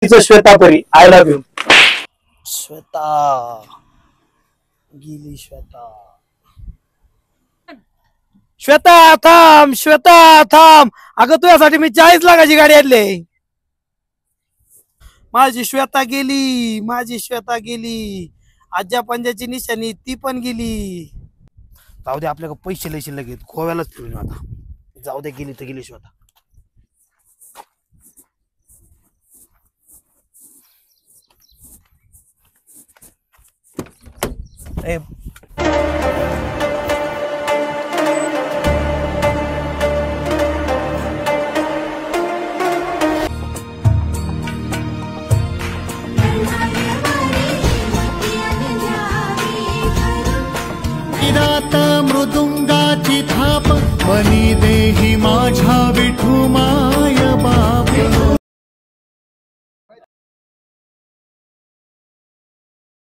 श्वेता परी, I love you. Shweta गेली. श्वेता थांब, श्वेता थांब. अगं तुझ्यासाठी मी 40 लाखाची गाडी आणली. माझी श्वेता गेली. आज्या पंजाची निशाणी ती पण गेली. जाऊ दे, आपल्याकडे पैसे लय शिल्लक आहेत, गोव्यालाच फिरून आता. जाऊ दे, गेली तर गेली श्वेता. ए मृदुंगाची थाप मनी देही